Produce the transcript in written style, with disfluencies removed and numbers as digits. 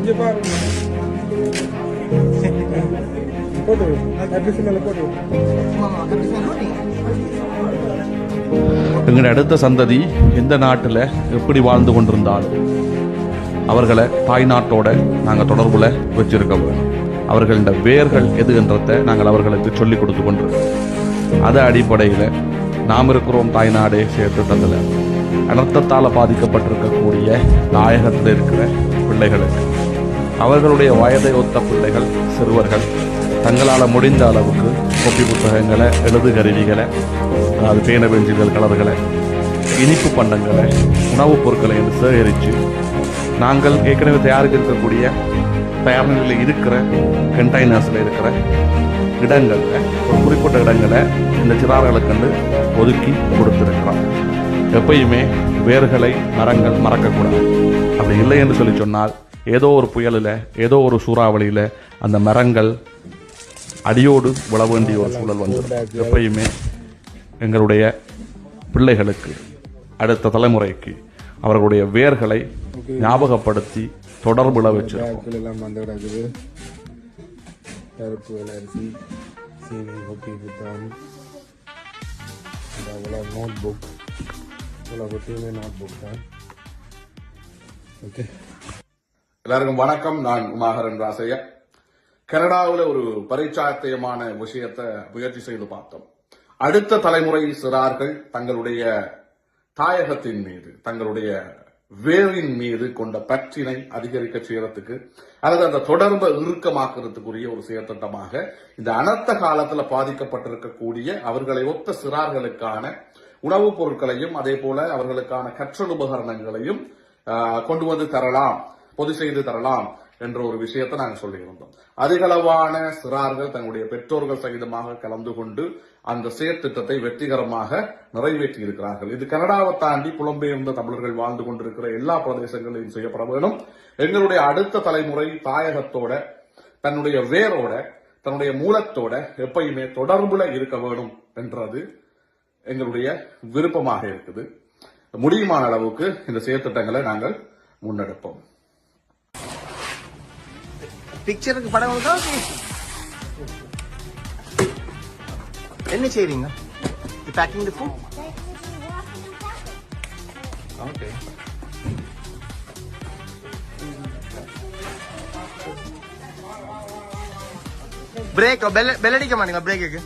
இங்க பாருங்க போட்டு அட்ரஸ் மேல போட்டு எங்களோட அடுத்த சந்ததி எந்த நாட்டில் எப்படி வாழ்ந்து கொண்டிருந்தாலும் அவர்களை தாய்நாட்டோட நாங்கள் தொடர்புல வச்சிருக்க வேணும். அவர்களோட வேர்கள் எதுன்றதை நாங்கள் அவர்களுக்கு சொல்லிக் கொடுத்து கொண்டிருக்கோம். அது அடிப்படையில் நாம் இருக்கிறோம் தாய்நாடே சேர்த்துட்டதில் அனர்த்தத்தால் பாதிக்கப்பட்டிருக்கக்கூடிய தாயகத்தில் இருக்கிற பிள்ளைகளுக்கு அவர்களுடைய வயதை ஒத்த பிள்ளைகள் சிறுவர்கள் தங்களால் முடிந்த அளவுக்கு கொப்பி புத்தகங்களை எழுது கருவிகளை அதாவது பேன பெஞ்சுகள் கலர்களை இனிப்பு பண்டங்களை உணவுப் பொருட்களை என்று சேகரித்து நாங்கள் ஏற்கனவே தயாரித்திருக்கக்கூடிய தயார் நிலையில் இருக்கிற கண்டெய்னர்ஸில் இருக்கிற இடங்களில் ஒரு குறிப்பிட்ட இடங்களை இந்த சிறார்களுக்கு ஒதுக்கி கொடுத்துருக்கிறோம். எப்பயுமே வேர்களை மரங்கள் மறக்கக்கூடாது. அப்படி இல்லை என்று சொல்லி சொன்னால் ஏதோ ஒரு புயலில் ஏதோ ஒரு சூறாவளியில் அந்த மரங்கள் அடியோடு விழ வேண்டிய ஒரு சூழல் வந்துடும். எப்பயுமே எங்களுடைய பிள்ளைகளுக்கு அடுத்த தலைமுறைக்கு அவர்களுடைய வேர்களை ஞாபகப்படுத்தி தொடர்புல வச்சு எல்லாம் வந்து கிடக்குது. கருப்பு அரிசி சீனி கொப்பி புத்தகம் நோட் புக் இவ்வளோ கொட்டியுமே நோட் புக் தான். ஓகே, எல்லாருக்கும் வணக்கம். நான் உமாகரன் ராசையா. கனடாவில் ஒரு பரிச்சாத்தியமான விஷயத்தை முயற்சி செய்து பார்த்தோம். அடுத்த தலைமுறை சிறார்கள் தங்களுடைய தாயகத்தின் மீது தங்களுடைய வேரின் மீது கொண்ட பற்றினை அதிகரிக்க செய்யறதுக்கு அல்லது அந்த தொடர்பை இறுக்கமாக்குறதுக்குரிய ஒரு செயற்திட்டமாக இந்த அனர்த்த காலத்துல பாதிக்கப்பட்டிருக்கக்கூடிய அவர்களை ஒத்த சிறார்களுக்கான உணவுப் பொருட்களையும் அதே போல அவர்களுக்கான கற்றல் உபகரணங்களையும் கொண்டு வந்து தரலாம், பொது செய்து தரலாம் என்ற ஒரு விஷயத்தை நாங்கள் சொல்லியிருந்தோம். அதிகளவான சிறார்கள் தங்களுடைய பெற்றோர்கள் சகிதமாக கலந்து கொண்டு அந்த செயற்திட்டத்தை வெற்றிகரமாக நிறைவேற்றி இருக்கிறார்கள். இது கனடாவை தாண்டி புலம்பெயர்ந்த தமிழர்கள் வாழ்ந்து கொண்டிருக்கிற எல்லா பிரதேசங்களிலும் செய்யப்பட வேண்டும். எங்களுடைய அடுத்த தலைமுறை தாயகத்தோட தன்னுடைய வேரோட தன்னுடைய மூலத்தோட எப்பயுமே தொடர்புல இருக்க வேண்டும் என்றது எங்களுடைய விருப்பமாக இருக்குது. முடியுமான அளவுக்கு இந்த செயற்திட்டங்களை நாங்கள் முன்னெடுப்போம். பிக்சருக்கு படம் என்ன செய்றீங்க? Packing the food. Okay. Break bell அடிக்க மாட்டீங்க பிரேக்குக்கு?